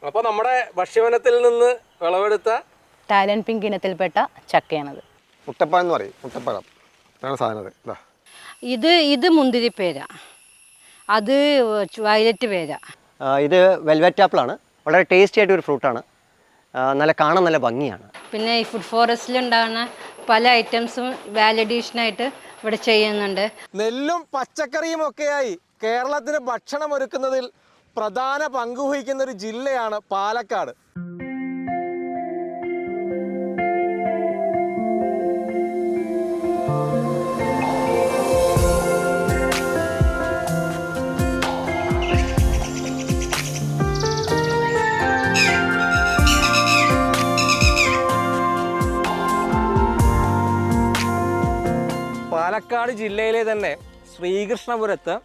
അപ്പോൾ നമ്മുടെ ഭക്ഷ്യവനത്തിൽ നിന്ന് വിളവെടുത്ത ടാലൻ പിങ്ക് ഇനത്തിൽപ്പെട്ട ചക്കയാണത്. മുട്ടപ്പഴം എന്ന് പറയും. മുട്ടപ്പഴം അതാണ് സാധനം. ഇതാ ഇത് മുന്തിരിപ്പേര, അത് വയലറ്റ് പേര. ഇത് വെൽവെറ്റ് ആപ്പിളാണ്. വളരെ ടേസ്റ്റി ആയിട്ടൊരു ഫ്രൂട്ടാണ്. നല്ല കാണാൻ നല്ല ഭംഗിയാണ്. പിന്നെ ഈ ഫുഡ് ഫോറസ്റ്റിൽ ഉണ്ടാകുന്ന പല ഐറ്റംസും വാലിഡേഷനായിട്ട് ഇവിടെ ചെയ്യുന്നുണ്ട്. നെല്ലും പച്ചക്കറിയും ഒക്കെയായി കേരളത്തിന് ഭക്ഷണം ഒരുക്കുന്നതിൽ പ്രധാന പങ്ക് വഹിക്കുന്ന ഒരു ജില്ലയാണ് പാലക്കാട്. പാലക്കാട് ജില്ലയിലെ തന്നെ ശ്രീകൃഷ്ണപുരത്ത്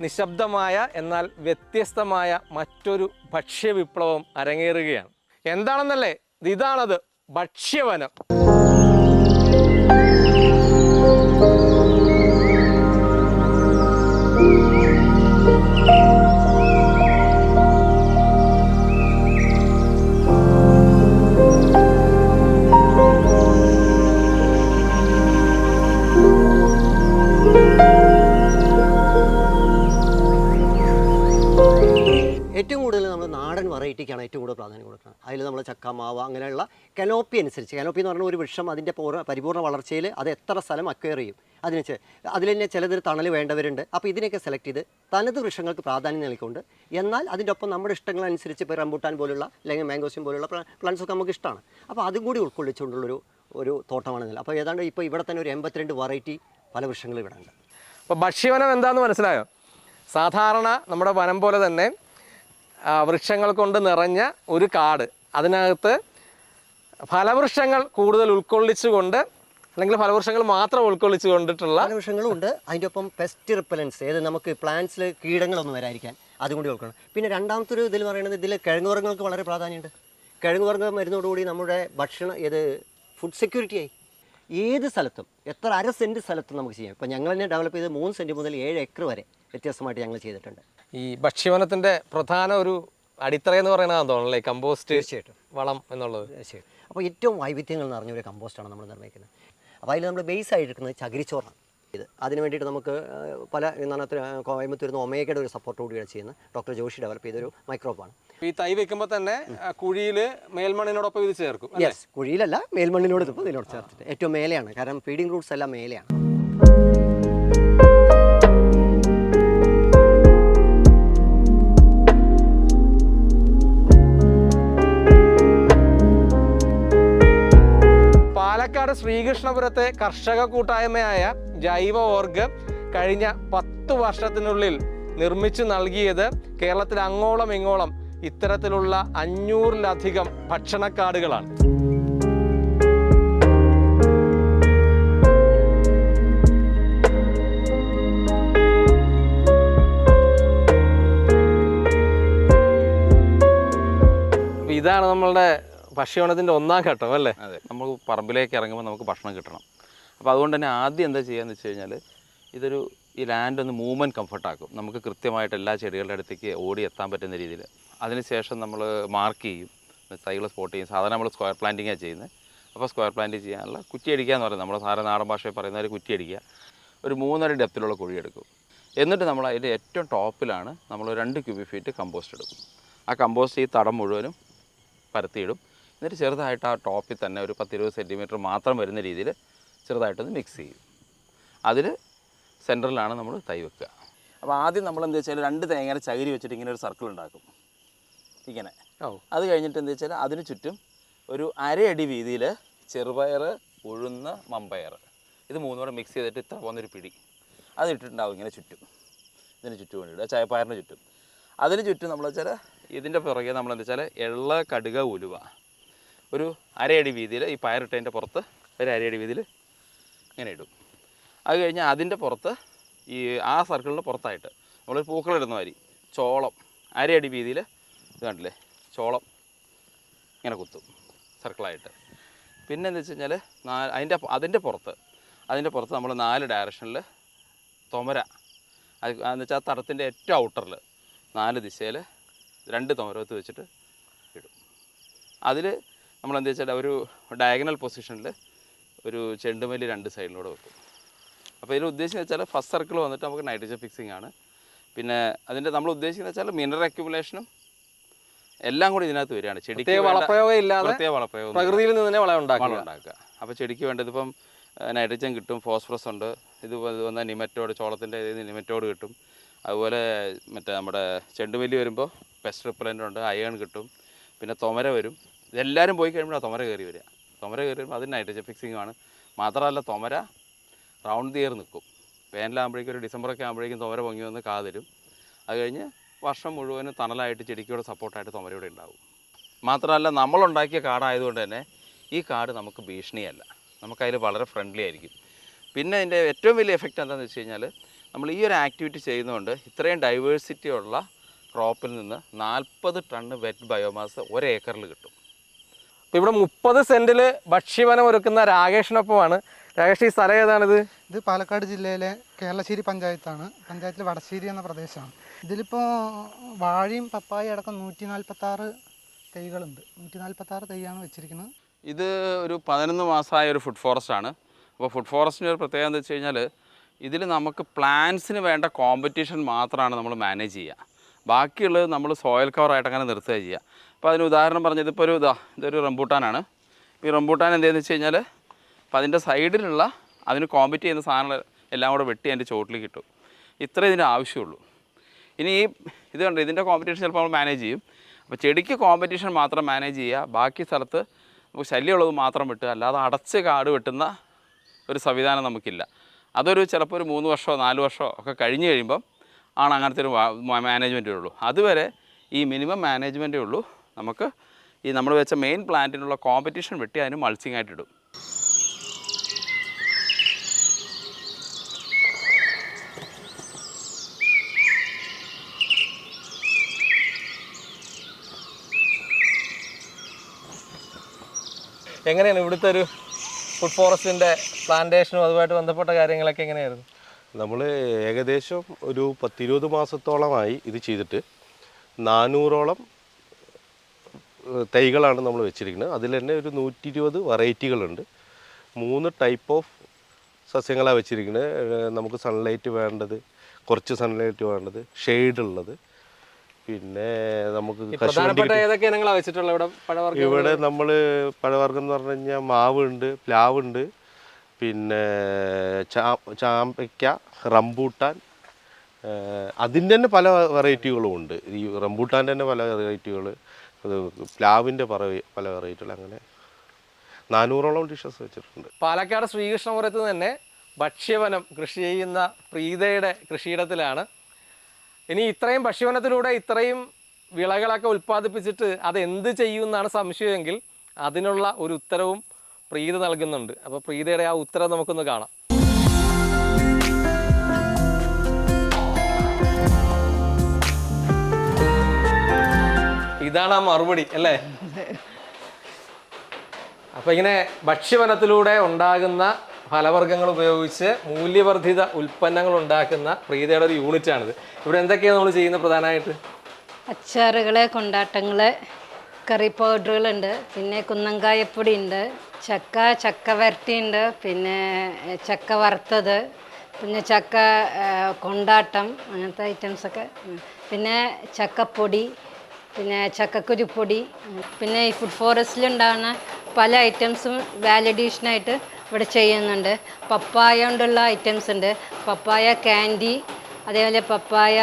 നിശബ്ദമായ എന്നാൽ വ്യത്യസ്തമായ മറ്റൊരു ഭക്ഷ്യവിപ്ലവം അരങ്ങേറുകയാണ്. എന്താണെന്നല്ലേ? ഇതാണത്, ഭക്ഷ്യവനം. ഏറ്റവും കൂടുതൽ നമ്മൾ നാടൻ വെറൈറ്റിക്കാണ് ഏറ്റവും കൂടുതൽ പ്രാധാന്യം കൊടുക്കുന്നത്. അതിൽ നമ്മൾ ചക്ക, മാവ്, അങ്ങനെയുള്ള കനോപ്പി അനുസരിച്ച്, കനോപ്പി എന്ന് പറഞ്ഞാൽ ഒരു വൃക്ഷം അതിൻ്റെ പരിപൂർണ്ണ വളർച്ചയിൽ അത് എത്ര സ്ഥലം അക്വയർ ചെയ്യും അതിൽ തന്നെ ചിലതിൽ തണൽ വേണ്ടവരുണ്ട്. അപ്പോൾ ഇതിനെയൊക്കെ സെലക്ട് ചെയ്ത് തനത് വൃക്ഷങ്ങൾക്ക് പ്രാധാന്യം നൽകിക്കൊണ്ട്, എന്നാൽ അതിൻ്റെ ഒപ്പം നമ്മുടെ ഇഷ്ടങ്ങളനുസരിച്ച് ഇപ്പോൾ റംബൂട്ടാൻ പോലുള്ള അല്ലെങ്കിൽ മാംഗോസിൻ പോലുള്ള പ്ലാന്റ്സൊക്കെ നമുക്ക് ഇഷ്ടമാണ്. അപ്പോൾ അതും കൂടി ഉൾക്കൊള്ളിച്ചുകൊണ്ടുള്ളൊരു തോട്ടമാണ് ഇതിൽ. അപ്പോൾ ഏതാണ്ട് ഇപ്പോൾ ഇവിടെ തന്നെ ഒരു 82 വെറൈറ്റി പല വൃക്ഷങ്ങൾ ഇവിടെ ഉണ്ട്. അപ്പോൾ ഭക്ഷ്യവനം എന്താണെന്ന് മനസ്സിലായോ? സാധാരണ നമ്മുടെ വനം പോലെ തന്നെ വൃക്ഷങ്ങൾ കൊണ്ട് നിറഞ്ഞ ഒരു കാട്, അതിനകത്ത് ഫലവൃക്ഷങ്ങൾ കൂടുതൽ ഉൾക്കൊള്ളിച്ചുകൊണ്ട്, അല്ലെങ്കിൽ ഫലവൃക്ഷങ്ങൾ മാത്രം ഉൾക്കൊള്ളിച്ചു കൊണ്ടിട്ടുള്ള ഫലവൃക്ഷങ്ങളും ഉണ്ട്. അതിൻ്റെ ഒപ്പം പെസ്റ്റ് റിപ്പലൻസ്, ഏത് നമുക്ക് പ്ലാന്റ്സിൽ കീടങ്ങളൊന്നും വരാതിരിക്കാൻ അതും കൂടി ഉൾക്കൊള്ളണം. പിന്നെ രണ്ടാമത്തെ ഒരു ഇതിൽ പറയുന്നത്, ഇതിൽ കിഴങ്ങുവർഗ്ഗങ്ങൾക്ക് വളരെ പ്രാധാന്യമുണ്ട്. കിഴങ്ങുവർഗ്ഗം വരുന്നതോടുകൂടി നമ്മുടെ ഫുഡ് സെക്യൂരിറ്റിയായി. ഏത് സ്ഥലത്തും എത്ര അര സെൻറ്റ് സ്ഥലത്തും നമുക്ക് ചെയ്യാം. ഇപ്പോൾ ഞങ്ങൾ തന്നെ ഡെവലപ്പ് ചെയ്ത് 3 സെൻറ്റ് മുതൽ 7 ഏക്കർ വരെ വ്യത്യസ്തമായിട്ട് ഞങ്ങൾ ചെയ്തിട്ടുണ്ട്. ഈ ഭക്ഷ്യവനത്തിൻ്റെ പ്രധാന ഒരു അടിത്തറയെന്ന് പറയുന്നതാണെന്ന് തോന്നുന്നല്ലേ കമ്പോസ്റ്റ്? തീർച്ചയായിട്ടും വളം എന്നുള്ളത്. തീർച്ചയായിട്ടും. അപ്പോൾ ഏറ്റവും വൈവിധ്യങ്ങൾ നിറഞ്ഞൊരു കമ്പോസ്റ്റാണ് നമ്മൾ നിർമ്മിക്കുന്നത്. അപ്പോൾ അതിൽ നമ്മൾ ബേസ് ആയിരിക്കുന്നത് ചകിരിച്ചോറാണ്. അതിന് വേണ്ടിയിട്ട് നമുക്ക് പല കോയമ്പത്തൂരിൽ നിന്ന് ഒമേഗയുടെ ഒരു സപ്പോർട്ട് കൂടിയാണ് ചെയ്യുന്നത്. ഡോക്ടർ ജോഷി ഡെവലപ്പ് ചെയ്തൊരു മൈക്രോബാണ്. ഈ തൈ വെക്കുമ്പോൾ തന്നെ കുഴിയിൽ മേൽമണ്ണിനോടൊപ്പം ഇത് ചേർക്കും? യെസ്, കുഴിയിലല്ല, മേൽമണ്ണിനോട് ഇതിനോട് ചേർത്തിട്ട് ഏറ്റവും മേലെയാണ്. കാരണം ഫീഡിംഗ് റൂട്ട്സ് എല്ലാം മേലെയാണ്. പാലക്കാട് ശ്രീകൃഷ്ണപുരത്തെ കർഷക കൂട്ടായ്മയായ ജൈവ ഓർഗ് കഴിഞ്ഞ 10 വർഷത്തിനുള്ളിൽ നിർമ്മിച്ചു നൽകിയത് കേരളത്തിൽ അങ്ങോളം ഇങ്ങോളം ഇത്തരത്തിലുള്ള 500-ലധികം ഭക്ഷണക്കാടുകളാണ്. ഇതാണ് നമ്മളുടെ ഭക്ഷ്യവനത്തിൻ്റെ 1ാം ഘട്ടം അല്ലേ? അതെ, നമ്മൾ പറമ്പിലേക്ക് ഇറങ്ങുമ്പോൾ നമുക്ക് ഭക്ഷണം കിട്ടണം. അപ്പോൾ അതുകൊണ്ട് തന്നെ ആദ്യം എന്താ ചെയ്യുകയെന്ന് വെച്ച് കഴിഞ്ഞാൽ, ഈ ലാൻഡ് ഒന്ന് മൂവ്മെൻറ്റ് കംഫർട്ടാക്കും. നമുക്ക് കൃത്യമായിട്ട് എല്ലാ ചെടികളുടെ അടുത്തേക്ക് ഓടി എത്താൻ പറ്റുന്ന രീതിയിൽ. അതിനുശേഷം നമ്മൾ മാർക്ക് ചെയ്യും, തൈകൾ സ്പോട്ട് ചെയ്യും. സാധാരണ നമ്മൾ സ്ക്വയർ പ്ലാന്റിങ്ങാണ് ചെയ്യുന്നത്. അപ്പോൾ സ്ക്വയർ പ്ലാന്റ് ചെയ്യാനുള്ള കുറ്റിയടിക്കുക എന്ന് പറയുന്നത്, നമ്മുടെ സാധാരണ നാടൻ ഭാഷയിൽ പറയുന്ന ഒരു കുറ്റിയടിക്കുക. ഒരു 3 അടി ഡെപ്തിലുള്ള കുഴിയെടുക്കും. എന്നിട്ട് നമ്മൾ അതിൻ്റെ ഏറ്റവും ടോപ്പിലാണ് നമ്മൾ 2 ക്യൂബിക് ഫീറ്റ് കമ്പോസ്റ്റ് എടുക്കും. ആ കമ്പോസ്റ്റ് ഈ തടം മുഴുവനും പരത്തിയിടും. എന്നിട്ട് ചെറുതായിട്ട് ആ ടോപ്പിൽ തന്നെ ഒരു 10-20 സെൻറ്റിമീറ്റർ മാത്രം വരുന്ന രീതിയിൽ ചെറുതായിട്ടൊന്ന് മിക്സ് ചെയ്യും. അതിൽ സെൻറ്ററിലാണ് നമ്മൾ തൈ വെക്കുക. അപ്പോൾ ആദ്യം നമ്മൾ എന്താ വെച്ചാൽ 2 തേങ്ങ ചകിരി വെച്ചിട്ട് ഇങ്ങനെ ഒരു സർക്കിൾ ഉണ്ടാക്കും, ഇങ്ങനെ. അത് കഴിഞ്ഞിട്ട് എന്താ വെച്ചാൽ അതിന് ചുറ്റും ഒരു 1/2 അടി വീതിയിൽ ചെറുപയർ, ഉഴുന്ന്, മമ്പയർ, ഇത് 3 കൂടെ മിക്സ് ചെയ്തിട്ട് ഇത്ര പോകുന്നൊരു പിടി അത് ഇട്ടിട്ടുണ്ടാവും ഇങ്ങനെ ചുറ്റും. ഇതിന് ചുറ്റും വേണ്ടിയിട്ട് ചായപ്പയറിന് ചുറ്റും. അതിന് ചുറ്റും നമ്മൾ വെച്ചാൽ ഇതിൻ്റെ പുറകെ നമ്മളെന്താ വെച്ചാൽ എള്ള, കടുക, ഉലുവ ഒരു 1/2 അടി വീതിയിൽ ഈ പയറിട്ടതിൻ്റെ പുറത്ത് ഒരു 1/2 അടി വീതിയിൽ ഇങ്ങനെ ഇടും. അത് കഴിഞ്ഞാൽ അതിൻ്റെ പുറത്ത് ആ സർക്കിളിൻ്റെ പുറത്തായിട്ട് നമ്മളൊരു പൂക്കളിടുന്ന മാതിരി ചോളം 1/2 അടി വീതിയിൽ, ഇത് കണ്ടില്ലേ, ചോളം ഇങ്ങനെ കുത്തും സർക്കിളായിട്ട്. പിന്നെ എന്താ വെച്ച് കഴിഞ്ഞാൽ അതിൻ്റെ പുറത്ത് നമ്മൾ 4 ഡയറക്ഷനിൽ തൊമര, അത് എന്ന് വെച്ചാൽ ആ തടത്തിൻ്റെ ഏറ്റവും ഔട്ടറിൽ 4 ദിശയിൽ 2 തൊമരത്ത് വെച്ചിട്ട് ഇടും. അതിൽ നമ്മളെന്താ വെച്ചാൽ ഒരു ഡയഗണൽ പൊസിഷനിൽ ഒരു ചെണ്ടുമല്ലി 2 സൈഡിലൂടെ വെക്കും. അപ്പോൾ ഇതിൽ ഉദ്ദേശിക്കുന്നത് വെച്ചാൽ ഫസ്റ്റ് സർക്കിൾ വന്നിട്ട് നമുക്ക് നൈട്രജൻ ഫിക്സിംഗ് ആണ്. പിന്നെ അതിൻ്റെ നമ്മൾ ഉദ്ദേശിക്കുന്നത് വെച്ചാൽ മിനറൽ അക്യുമുലേഷനും എല്ലാം കൂടി ഇതിനകത്ത് വരികയാണ്. ചെടിക്ക് വളപ്രയോഗം ഇല്ലാതെ പ്രത്യേക വളപ്രയോഗം പ്രകൃതിയിൽ നിന്ന് തന്നെ വളം ഉണ്ടാക്കുക. അപ്പോൾ ചെടിക്ക് വേണ്ടത് ഇപ്പം നൈട്രജൻ കിട്ടും, ഫോസ്ഫറസ് ഉണ്ട്, ഇത് വന്നാൽ നിമറ്റോഡ്, ചോളത്തിൻ്റെ നിമറ്റോഡ് കിട്ടും. അതുപോലെ മറ്റേ നമ്മുടെ ചെണ്ടുമല്ലി വരുമ്പോൾ പെസ്റ്റ് റിപ്പലൻ്റ് ഉണ്ട്, അയൺ കിട്ടും, പിന്നെ തുമര വരും. ഇതെല്ലാവരും പോയി കഴിയുമ്പോഴാണ് തുമര കയറി വരിക. തുമര കയറി വരുമ്പോൾ അത് നൈട്രജൻ ഫിക്സിംഗ് ആണ്. മാത്രമല്ല തുമര റൗണ്ട് ഇയർ നിൽക്കും. വേനലാകുമ്പോഴേക്കും ഒരു ഡിസംബറൊക്കെ ആകുമ്പോഴേക്കും തുമര പൊങ്ങി വന്ന് കാതരും. അത് കഴിഞ്ഞ് വർഷം മുഴുവനും തണലായിട്ട് ചെടിക്കൂടെ സപ്പോർട്ടായിട്ട് തുമരയുടെ ഉണ്ടാവും. മാത്രമല്ല നമ്മളുണ്ടാക്കിയ കാടായതുകൊണ്ട് തന്നെ ഈ കാട് നമുക്ക് ഭീഷണിയല്ല, നമുക്കതിൽ വളരെ ഫ്രണ്ട്ലി ആയിരിക്കും. പിന്നെ അതിൻ്റെ ഏറ്റവും വലിയ എഫക്റ്റ് എന്താണെന്ന് വെച്ച് കഴിഞ്ഞാൽ നമ്മൾ ഈ ഒരു ആക്ടിവിറ്റി ചെയ്യുന്നതുകൊണ്ട് ഇത്രയും ഡൈവേഴ്സിറ്റി ഉള്ള ക്രോപ്പിൽ നിന്ന് 40 ടണ്ണ് വെറ്റ് ബയോമാസ് 1 ഏക്കറിൽ കിട്ടും. അപ്പോൾ ഇവിടെ 30 സെൻറ്റിൽ ഭക്ഷ്യവനം ഒരുക്കുന്ന രാകേഷിനൊപ്പമാണ്. രാകേഷ്, ഈ സ്ഥലം ഏതാണിത്? ഇത് പാലക്കാട് ജില്ലയിലെ കേരളശ്ശേരി പഞ്ചായത്താണ്. പഞ്ചായത്തിൽ വടശ്ശേരി എന്ന പ്രദേശമാണ്. ഇതിലിപ്പോൾ വാഴയും പപ്പായ അടക്കം 146 തൈകളുണ്ട്. 146 തൈയാണ് വെച്ചിരിക്കുന്നത്. ഇത് ഒരു 11 മാസമായ ഒരു ഫുഡ് ഫോറസ്റ്റാണ്. അപ്പോൾ ഫുഡ് ഫോറസ്റ്റിൻ്റെ ഒരു പ്രത്യേകത എന്താ വെച്ച് കഴിഞ്ഞാൽ ഇതിൽ നമുക്ക് പ്ലാന്റ്സിന് വേണ്ട കോമ്പറ്റീഷൻ മാത്രമാണ് നമ്മൾ മാനേജ് ചെയ്യുക. ബാക്കിയുള്ളത് നമ്മൾ സോയിൽ കവറായിട്ട് അങ്ങനെ നിർത്തുക ചെയ്യുക. അപ്പോൾ അതിന് ഉദാഹരണം പറഞ്ഞത് ഇപ്പോൾ ഇതൊരു റംബൂട്ടാനാണ്. ഈ റംബൂട്ടാൻ എന്താണെന്ന് വെച്ച് കഴിഞ്ഞാൽ അപ്പോൾ അതിൻ്റെ സൈഡിലുള്ള അതിന് കോമ്പറ്റ് ചെയ്യുന്ന സാധനങ്ങൾ എല്ലാം കൂടെ വെട്ടി അതിൻ്റെ ചോട്ടിലേക്ക് ഇട്ടു. ഇത്രേ ഇതിൻ്റെ ആവശ്യമുള്ളൂ. ഇനി ഇത് കണ്ടോ, ഇതിൻ്റെ കോമ്പറ്റീഷൻ ചിലപ്പോൾ നമ്മൾ മാനേജ് ചെയ്യും. അപ്പോൾ ചെടിക്ക് കോമ്പറ്റീഷൻ മാത്രം മാനേജ് ചെയ്യുക, ബാക്കി സ്ഥലത്ത് നമുക്ക് ശല്യമുള്ളത് മാത്രം വെട്ടുക. അല്ലാതെ അടച്ച് കാട് വെട്ടുന്ന ഒരു സംവിധാനം നമുക്കില്ല. അതൊരു ചിലപ്പോൾ ഒരു 3 വർഷമോ 4 വർഷമോ ഒക്കെ കഴിഞ്ഞ് കഴിയുമ്പം ആണ് അങ്ങനത്തെ ഒരു മാനേജ്മെൻറ്റേ ഉള്ളൂ. അതുവരെ ഈ മിനിമം മാനേജ്മെൻറ്റേ ഉള്ളൂ. നമുക്ക് ഈ നമ്മൾ വെച്ച മെയിൻ പ്ലാന്റിനുള്ള കോമ്പറ്റീഷൻ വെട്ടി അതിന് മൾച്ചിങ് ആയിട്ടിടും. എങ്ങനെയാണ് ഇവിടുത്തെ ഒരു ഫുഡ് ഫോറസ്റ്റിൻ്റെ പ്ലാന്റേഷനും അതുമായിട്ട് ബന്ധപ്പെട്ട കാര്യങ്ങളൊക്കെ എങ്ങനെയായിരുന്നു? നമ്മൾ ഏകദേശം ഒരു 10-20 മാസത്തോളമായി ഇത് ചെയ്തിട്ട് 400ഓളം തൈകളാണ് നമ്മൾ വെച്ചിരിക്കുന്നത്. അതിൽ തന്നെ ഒരു 120 വെറൈറ്റികളുണ്ട്. 3 ടൈപ്പ് ഓഫ് സസ്യങ്ങളാണ് വെച്ചിരിക്കുന്നത്. നമുക്ക് സൺലൈറ്റ് വേണ്ടത്, കുറച്ച് സൺലൈറ്റ് വേണ്ടത്, ഷെയ്ഡ് ഉള്ളത്, പിന്നെ നമുക്ക് പ്രധാനപ്പെട്ട ഏതൊക്കെ ഇനങ്ങളാണ് വെച്ചിട്ടുള്ളത് ഇവിടെ പഴവർഗ്ഗം? ഇവിടെ നമ്മൾ പഴവർഗ്ഗം എന്ന് പറഞ്ഞു കഴിഞ്ഞാൽ മാവുണ്ട്, പ്ലാവുണ്ട്, പിന്നെ ചാമ്പയ്ക്ക, റംബൂട്ടാൻ, അതിൻ്റെ തന്നെ പല വെറൈറ്റികളും ഉണ്ട്. ഈ റംബൂട്ടാൻ്റെ തന്നെ പല വെറൈറ്റികൾ, പ്ലാവിൻ്റെ പല വെറൈറ്റികൾ, അങ്ങനെ 400ഓളം ഡിഷസ് വെച്ചിട്ടുണ്ട്. പാലക്കാട് ശ്രീകൃഷ്ണപുരത്ത് തന്നെ ഭക്ഷ്യവനം കൃഷി ചെയ്യുന്ന പ്രീതയുടെ കൃഷിയിടത്തിലാണ്. ഇനി ഇത്രയും ഭക്ഷ്യവനത്തിലൂടെ ഇത്രയും വിളകളൊക്കെ ഉൽപ്പാദിപ്പിച്ചിട്ട് അത് എന്ത് ചെയ്യുമെന്നാണ് സംശയമെങ്കിൽ അതിനുള്ള ഒരു ഉത്തരവും പ്രീത നൽകുന്നുണ്ട്. അപ്പോൾ പ്രീതയുടെ ആ ഉത്തരം നമുക്കൊന്ന് കാണാം. ഇതാണ് ആ മറുപടി അല്ലേ? അപ്പോൾ ഇങ്ങനെ ഭക്ഷ്യവനത്തിലൂടെ ഉണ്ടാകുന്ന ഫലവർഗ്ഗങ്ങൾ ഉപയോഗിച്ച് മൂല്യവർദ്ധിത ഉൽപ്പന്നങ്ങൾ ഉണ്ടാക്കുന്ന പ്രീതയുടെ ഒരു യൂണിറ്റാണിത്. ഇവിടെ എന്തൊക്കെയാണ് നമ്മൾ ചെയ്യുന്നത് പ്രധാനമായിട്ട്? അച്ചാറുകൾ, കൊണ്ടാട്ടങ്ങൾ, കറി പൗഡറുകളുണ്ട്, പിന്നെ കുന്നങ്കായപ്പൊടി ഉണ്ട്, ചക്ക വരട്ടിയുണ്ട്, പിന്നെ ചക്ക വറുത്തത്, പിന്നെ ചക്ക കൊണ്ടാട്ടം, അങ്ങനത്തെ ഐറ്റംസൊക്കെ, പിന്നെ ചക്കപ്പൊടി, പിന്നെ ചക്കക്കുരുപ്പൊടി, പിന്നെ ഈ ഫുഡ് ഫോറസ്റ്റിലുണ്ടാകുന്ന പല ഐറ്റംസും വാലിഡേഷനായിട്ട് ഇവിടെ ചെയ്യുന്നുണ്ട്. പപ്പായ കൊണ്ടുള്ള ഐറ്റംസ് ഉണ്ട്, പപ്പായ ക്യാൻഡി, അതേപോലെ പപ്പായ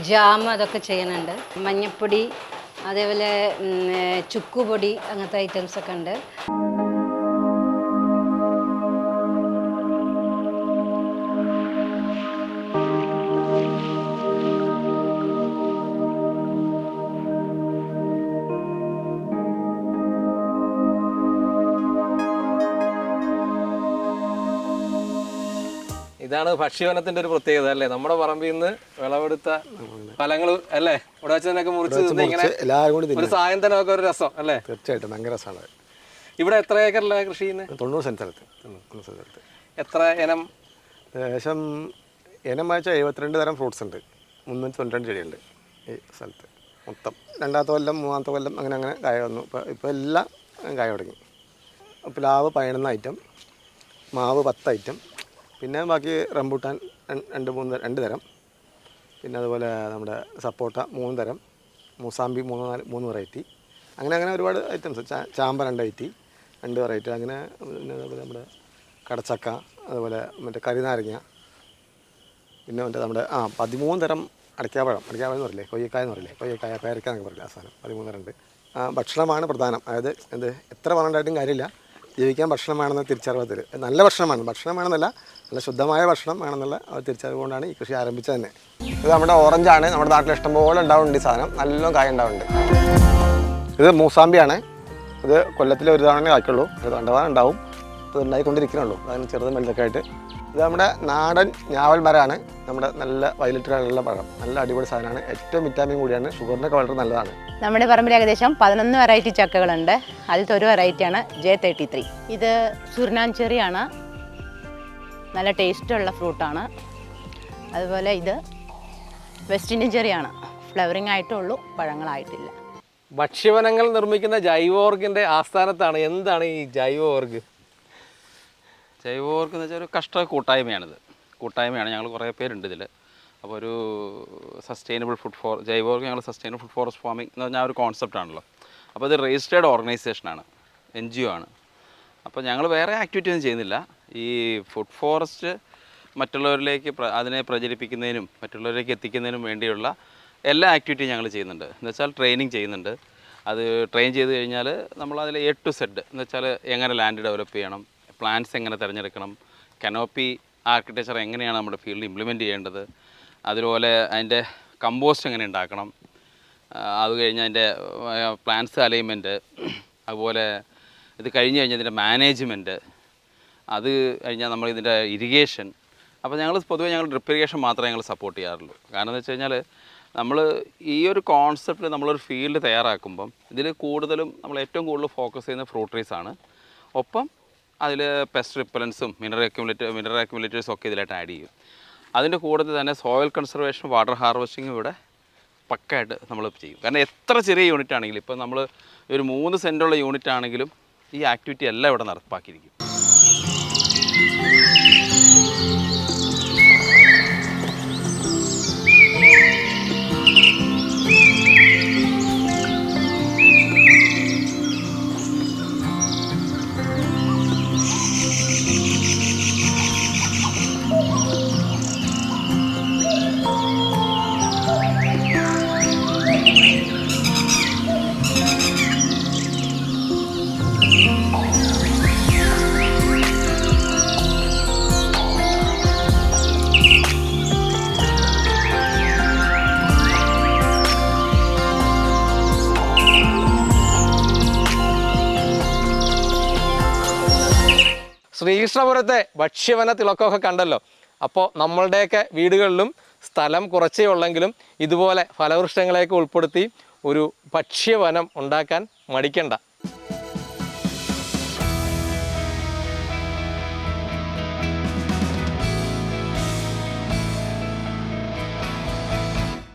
ജാം, അതൊക്കെ ചെയ്യുന്നുണ്ട്. മഞ്ഞൾപ്പൊടി, അതേപോലെ ചുക്കുപൊടി, അങ്ങനത്തെ ഐറ്റംസൊക്കെ ഉണ്ട്. ഇതാണ് ഭക്ഷ്യവനത്തിന്റെ ഒരു പ്രത്യേകത അല്ലേ? നമ്മുടെ പറമ്പിൽ നിന്ന് വിളവെടുത്ത ഫലങ്ങൾ അല്ലേ ഇവിടെ വെച്ച് തന്നെ മുറിച്ച് ഇങ്ങനെ ഒരു സായന്തനമൊക്കെ ഒരു രസം അല്ലേ? തീർച്ചയായിട്ടും ഭയങ്കര രസമാണ്. ഇവിടെ എത്ര ഏക്കറിലാണ് കൃഷി ചെയ്യുന്നത്? 90 സെൻറ്റ് സ്ഥലത്ത്. എത്ര ഇനം? ഏകദേശം ഇനം വായിച്ചാൽ 72 തരം ഫ്രൂട്ട്സ് ഉണ്ട്, 392 ചെടിയുണ്ട് ഈ സ്ഥലത്ത്. മൊത്തം. രണ്ടാമത്തെ കൊല്ലം, മൂന്നാമത്തെ കൊല്ലം അങ്ങനെ അങ്ങനെ കായ വന്നു. ഇപ്പോൾ എല്ലാം കായ തുടങ്ങി. പ്ലാവ് 11 ഐറ്റം, മാവ് 10 ഐറ്റം, പിന്നെ ബാക്കി റംബൂട്ടാൻ 2 തരം, പിന്നെ അതുപോലെ നമ്മുടെ സപ്പോട്ട 3 തരം, മൂസാമ്പി 3 വെറൈറ്റി, അങ്ങനെ അങ്ങനെ ഒരുപാട് ഐറ്റംസ്. ചാമ്പ 2 വെറൈറ്റി, അങ്ങനെ പിന്നെ അതുപോലെ നമ്മുടെ കടച്ചക്ക, അതുപോലെ മറ്റേ കരിനാരങ്ങ, പിന്നെ മറ്റേ നമ്മുടെ 13 തരം അടയ്ക്കാപ്പഴം എന്ന് പറയില്ലേ, കൊയ്യക്കായ എന്ന് പറയില്ലേ, കൊയ്യക്കായ പേരക്ക എന്നൊക്കെ പറയില്ല, ആ സാധനം 13 തരം ഉണ്ട്. ഭക്ഷണമാണ് പ്രധാനം. അതായത് എത്ര പറഞ്ഞിട്ടായിട്ടും കാര്യമില്ല, ജീവിക്കാൻ ഭക്ഷണം വേണമെന്ന് തിരിച്ചറിവത്തിൽ നല്ല ഭക്ഷണം വേണമെന്നല്ല, നല്ല ശുദ്ധമായ ഭക്ഷണം വേണമെന്നുള്ള തിരിച്ചറിവ് കൊണ്ടാണ് ഈ കൃഷി ആരംഭിച്ചത് തന്നെ. ഇത് നമ്മുടെ ഓറഞ്ചാണ്. നമ്മുടെ നാട്ടിൽ ഇഷ്ടംപോലെ ഉണ്ടാവുന്നുണ്ട് ഈ സാധനം, നല്ല കായ ഉണ്ടാവുന്നുണ്ട്. ഇത് മൂസാമ്പിയാണ്. ഇത് കൊല്ലത്തിൽ ഒരു തവണ കായ്ക്കുള്ളൂ, ഒരു 2 തവണ ഉണ്ടാവും. ഇത് ഉണ്ടായിക്കൊണ്ടിരിക്കുന്നുള്ളൂ, അതിന് ചെറുതും വലുതൊക്കെ ആയിട്ട്. ഇത് നമ്മുടെ നാടൻ ഞാവൽ മരമാണ്. നമ്മുടെ നല്ല വയലറ്റ് കളറുള്ള പഴം, നല്ല അടിപൊളി സാധനമാണ്. ഏറ്റവും വിറ്റാമിൻ കൂടിയാണ്, ഷുഗറിനൊക്കെ വളരെ നല്ലതാണ്. നമ്മുടെ പറമ്പിൽ ഏകദേശം 11 വെറൈറ്റി ചക്കകളുണ്ട്. അതിലത്തെ ഒരു വെറൈറ്റിയാണ് J33. ഇത് സുർനാൻ ചെറിയാണ്, നല്ല ടേസ്റ്റുള്ള ഫ്രൂട്ടാണ്. അതുപോലെ ഇത് വെസ്റ്റ് ഇന്ത്യൻ ചെറിയാണ്, ഫ്ലവറിങ് ആയിട്ടുള്ളൂ, പഴങ്ങളായിട്ടില്ല. ഭക്ഷ്യവനങ്ങൾ നിർമ്മിക്കുന്ന ജൈവോർഗിൻ്റെ ആസ്ഥാനത്താണ്. എന്താണ് ഈ ജൈവോർഗ്? ജൈവോർക്ക് എന്ന് വെച്ചാൽ ഒരു കർഷക കൂട്ടായ്മയാണിത്. ഞങ്ങൾ കുറേ പേരുണ്ട് ഇതിൽ. അപ്പോൾ ഒരു സസ്റ്റൈനബിൾ ജൈവോർക്ക് ഞങ്ങൾ സസ്റ്റൈനബിൾ ഫുഡ് ഫോറസ്റ്റ് ഫാമിംഗ് എന്ന് പറഞ്ഞാൽ ഒരു കോൺസെപ്റ്റാണല്ലോ. അപ്പോൾ ഇത് രജിസ്റ്റേർഡ് ഓർഗനൈസേഷനാണ്, NGO ആണ്. അപ്പോൾ ഞങ്ങൾ വേറെ ആക്ടിവിറ്റി ഒന്നും ചെയ്യുന്നില്ല. ഈ ഫുഡ് ഫോറസ്റ്റ് മറ്റുള്ളവരിലേക്ക് അതിനെ പ്രചരിപ്പിക്കുന്നതിനും മറ്റുള്ളവരിലേക്ക് എത്തിക്കുന്നതിനും വേണ്ടിയുള്ള എല്ലാ ആക്ടിവിറ്റിയും ഞങ്ങൾ ചെയ്യുന്നുണ്ട്. എന്ന് വെച്ചാൽ ട്രെയിനിങ് ചെയ്യുന്നുണ്ട്. അത് ട്രെയിൻ ചെയ്ത് കഴിഞ്ഞാൽ നമ്മൾ അതിൽ A to Z എന്ന് വെച്ചാൽ എങ്ങനെ ലാൻഡ് ഡെവലപ്പ് ചെയ്യണം, പ്ലാന്റ്സ് എങ്ങനെ തിരഞ്ഞെടുക്കണം, കനോപ്പി ആർക്കിടെക്ചർ എങ്ങനെയാണ് നമ്മുടെ ഫീൽഡിൽ ഇംപ്ലിമെൻറ്റ് ചെയ്യേണ്ടത്, അതുപോലെ അതിൻ്റെ കമ്പോസ്റ്റ് എങ്ങനെ ഉണ്ടാക്കണം, അത് കഴിഞ്ഞ് അതിൻ്റെ പ്ലാന്റ്സ് അലൈൻമെൻറ്റ്, അതുപോലെ ഇത് കഴിഞ്ഞ് കഴിഞ്ഞാൽ ഇതിൻ്റെ മാനേജ്മെൻറ്റ്, അത് കഴിഞ്ഞാൽ നമ്മൾ ഇതിൻ്റെ ഇറിഗേഷൻ. അപ്പോൾ പൊതുവേ ഞങ്ങൾ ഡ്രിപ്പ് ഇറിഗേഷൻ മാത്രമേ ഞങ്ങൾ സപ്പോർട്ട് ചെയ്യാറുള്ളൂ. കാരണം എന്ന് വെച്ച് കഴിഞ്ഞാൽ നമ്മൾ ഈ ഒരു കോൺസെപ്റ്റിൽ നമ്മളൊരു ഫീൽഡ് തയ്യാറാക്കുമ്പം ഇതിൽ കൂടുതലും നമ്മൾ ഏറ്റവും കൂടുതൽ ഫോക്കസ് ചെയ്യുന്ന ഫ്രൂട്ട് ട്രീസാണ്. ഒപ്പം അതിൽ പെസ്റ്റ് റിപ്പലൻസും മിനറൽ അക്യുമുലേറ്റേഴ്സും ഒക്കെ ഇതിലായിട്ട് ആഡ് ചെയ്യും. അതിൻ്റെ കൂട്ടത്തിൽ തന്നെ സോയിൽ കൺസർവേഷൻ, വാട്ടർ ഹാർവെസ്റ്റിങ്ങും ഇവിടെ പക്കായിട്ട് നമ്മൾ ചെയ്യും. കാരണം എത്ര ചെറിയ യൂണിറ്റ് ആണെങ്കിലും, ഇപ്പോൾ നമ്മൾ ഒരു 3 സെൻറ്റുള്ള യൂണിറ്റ് ആണെങ്കിലും ഈ ആക്ടിവിറ്റി എല്ലാം ഇവിടെ നടപ്പാക്കിയിരിക്കും. ശ്രീകൃഷ്ണപുരത്തെ ഭക്ഷ്യവന തിളക്കമൊക്കെ കണ്ടല്ലോ. അപ്പോൾ നമ്മളുടെയൊക്കെ വീടുകളിലും സ്ഥലം കുറച്ചേ ഉള്ളെങ്കിലും ഇതുപോലെ ഫലവൃക്ഷങ്ങളെയൊക്കെ ഉൾപ്പെടുത്തി ഒരു ഭക്ഷ്യവനം ഉണ്ടാക്കാൻ മടിക്കണ്ട.